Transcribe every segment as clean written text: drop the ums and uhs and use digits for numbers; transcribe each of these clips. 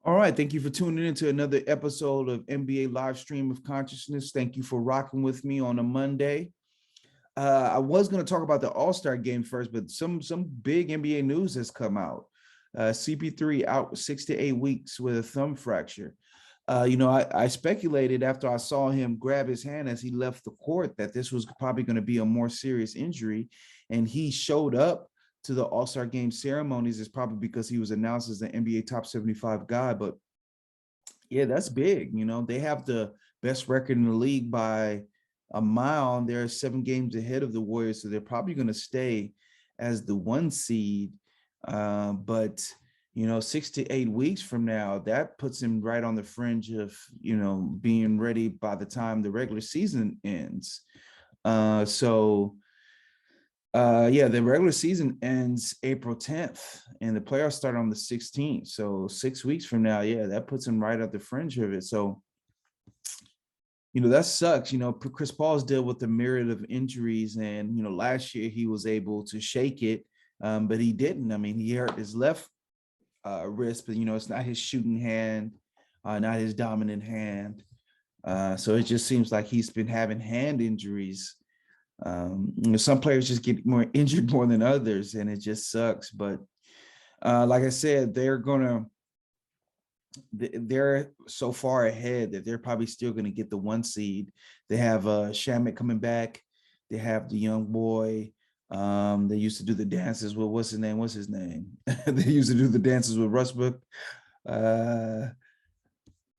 All right. Thank you for tuning in to another episode of NBA Live Stream of Consciousness. Thank you for rocking with me on a Monday. I was going to talk about the All-Star game first, but some big NBA news has come out. CP3 out 6 to 8 weeks with a thumb fracture. I speculated after I saw him grab his hand as he left the court that this was probably going to be a more serious injury, and he showed up to the All-Star game ceremonies. Is probably because he was announced as the NBA Top 75 guy. But yeah, that's big. They have the best record in the league by a mile. They're 7 games ahead of the Warriors, so they're probably going to stay as the 1 seed. But 6 to 8 weeks from now, that puts him right on the fringe of being ready by the time the regular season ends. The regular season ends April 10th, and the playoffs start on the 16th. So 6 weeks from now, that puts him right at the fringe of it. So, that sucks. Chris Paul's dealt with a myriad of injuries, and, last year he was able to shake it, but he didn't. I mean, he hurt his left wrist, but, it's not his shooting hand, not his dominant hand. So it just seems like he's been having hand injuries. Some players just get more injured more than others, and it just sucks. But like I said, they're so far ahead that they're probably still going to get the 1 seed. They have Shamet coming back. They have the young boy. They used to do the dances with what's his name? They used to do the dances with Westbrook.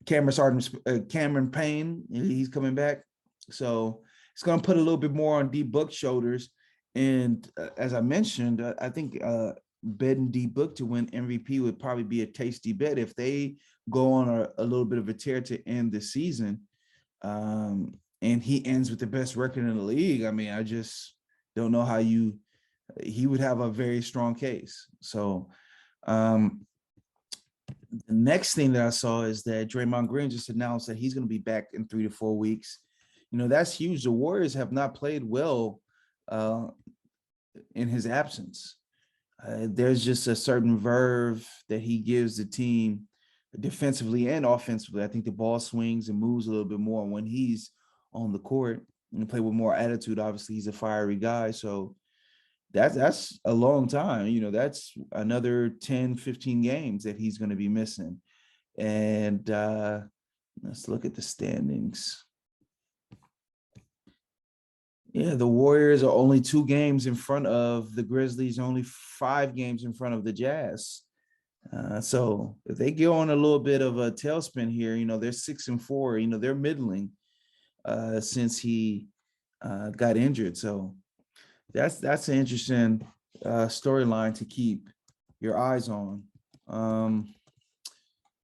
Cameron Payne, he's coming back. So it's going to put a little bit more on D Book's shoulders. And as I mentioned, I think betting D Book to win MVP would probably be a tasty bet if they go on a little bit of a tear to end the season. And he ends with the best record in the league. I mean, I just don't know how he would have a very strong case. So the next thing that I saw is that Draymond Green just announced that he's going to be back in 3 to 4 weeks. That's huge. The Warriors have not played well in his absence. There's just a certain verve that he gives the team defensively and offensively. I think the ball swings and moves a little bit more when he's on the court and play with more attitude. Obviously, he's a fiery guy. So that's a long time. That's another 10, 15 games that he's going to be missing. And let's look at the standings. Yeah, the Warriors are only 2 games in front of the Grizzlies, only 5 games in front of the Jazz. So if they go on a little bit of a tailspin here, they're 6-4, they're middling since he got injured. So that's an interesting storyline to keep your eyes on.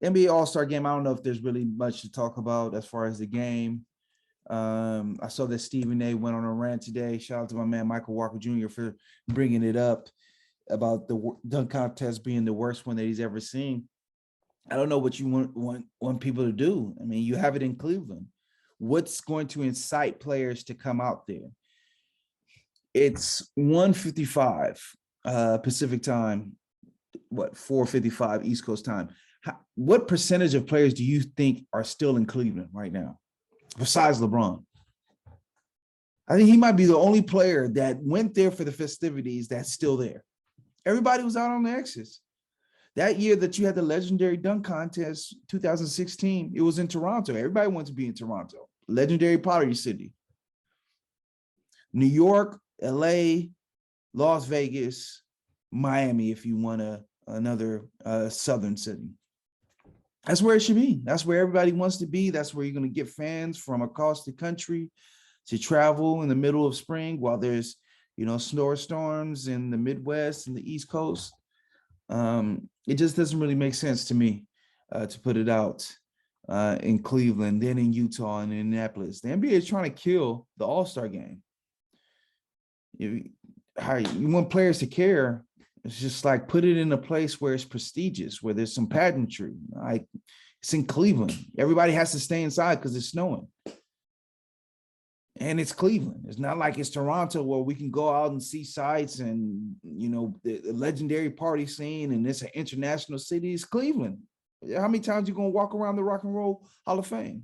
NBA All-Star game, I don't know if there's really much to talk about as far as the game. I saw that Stephen A went on a rant today. Shout out to my man Michael Walker Jr. for bringing it up about the dunk contest being the worst one that he's ever seen. I don't know what you want people to do. I mean, you have it in Cleveland. What's going to incite players to come out there? It's 1:55 Pacific time, 4:55 East Coast time. What percentage of players do you think are still in Cleveland right now? Besides LeBron, I think he might be the only player that went there for the festivities that's still there. Everybody was out on the exits. That year that you had the legendary dunk contest, 2016, it was in Toronto. Everybody wanted to be in Toronto. Legendary Pottery City. New York, LA, Las Vegas, Miami, if you want another southern city. That's where it should be. That's where everybody wants to be. That's where you're going to get fans from across the country to travel in the middle of spring while there's, snowstorms in the Midwest and the East Coast. It just doesn't really make sense to me to put it out in Cleveland, then in Utah and Indianapolis. The NBA is trying to kill the All-Star game. You want players to care. It's just like put it in a place where it's prestigious, where there's some pageantry. Like it's in Cleveland. Everybody has to stay inside because it's snowing. And it's Cleveland. It's not like it's Toronto where we can go out and see sights and, the legendary party scene and it's an international city. It's Cleveland. How many times you gonna walk around the Rock and Roll Hall of Fame?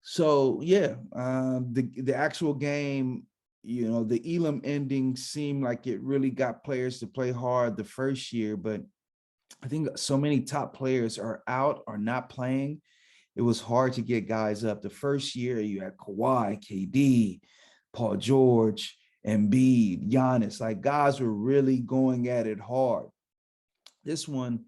So yeah, the actual game, the Elam ending seemed like it really got players to play hard the first year, but I think so many top players are out or not playing. It was hard to get guys up. The first year you had Kawhi, KD, Paul George, Embiid, Giannis, like guys were really going at it hard. This one,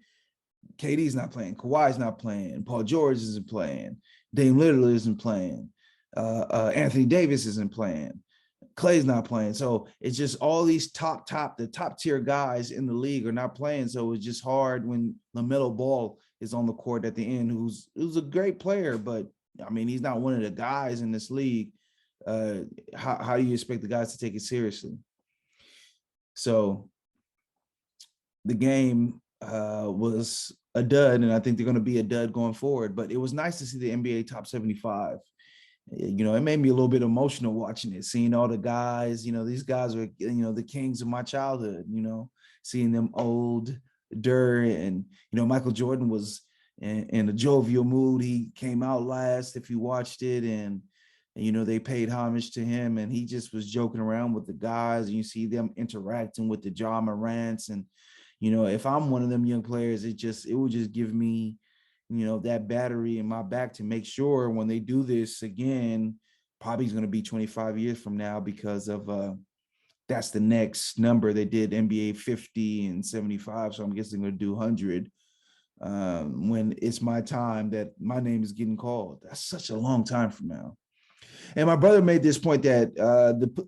KD's not playing, Kawhi's not playing, Paul George isn't playing, Dame Lillard isn't playing, Anthony Davis isn't playing, Clay's not playing. So it's just all these the top tier guys in the league are not playing. So it's just hard when LaMelo Ball is on the court at the end, who's a great player, but I mean, he's not one of the guys in this league. How do you expect the guys to take it seriously? So the game was a dud, and I think they're going to be a dud going forward. But it was nice to see the NBA Top 75. It made me a little bit emotional watching it, seeing all the guys. These guys are, the kings of my childhood. Seeing them older, and Michael Jordan was in a jovial mood. He came out last, if you watched it, and they paid homage to him, and he just was joking around with the guys. And you see them interacting with the Ja Morants, and if I'm one of them young players, it would just give me, that battery in my back to make sure when they do this again, probably is going to be 25 years from now, because of that's the next number. They did NBA 50 and 75, so I'm guessing they're going to do 100 when it's my time that my name is getting called. That's such a long time from now. And my brother made this point that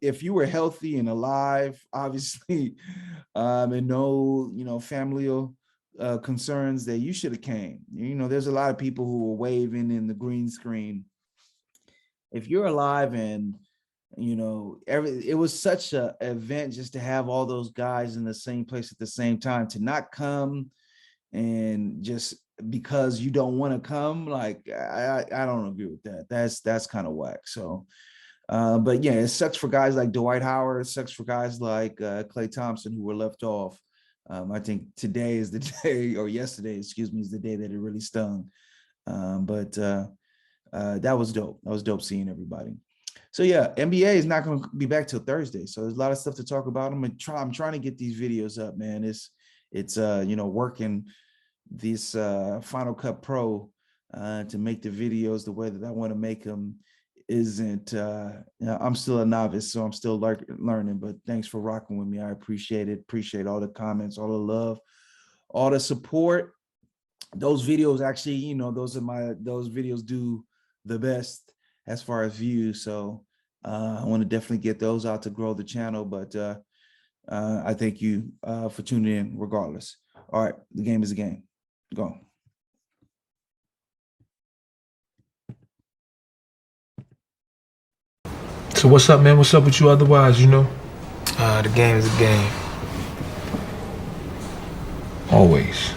if you were healthy and alive, obviously, and no, familial concerns, that you should have came. There's a lot of people who were waving in the green screen. If you're alive and, it was such an event just to have all those guys in the same place at the same time, to not come and just because you don't want to come, like I don't agree with that. That's kind of whack. So but yeah, it sucks for guys like Dwight Howard. It sucks for guys like Klay Thompson, who were left off. I think today is the day, or yesterday, excuse me, is the day that it really stung. But that was dope. That was dope seeing everybody. So yeah, NBA is not going to be back till Thursday. So there's a lot of stuff to talk about. I'm trying to get these videos up, man. It's working this Final Cut Pro to make the videos the way that I want to make them isn't, I'm still a novice, so I'm still learning, but thanks for rocking with me. I appreciate it. Appreciate all the comments, all the love, all the support. Those videos actually, those videos do the best as far as views. So I want to definitely get those out to grow the channel, but I thank you for tuning in regardless. All right, the game is a game. Go. So what's up, man? What's up with you otherwise, The game is a game. Always.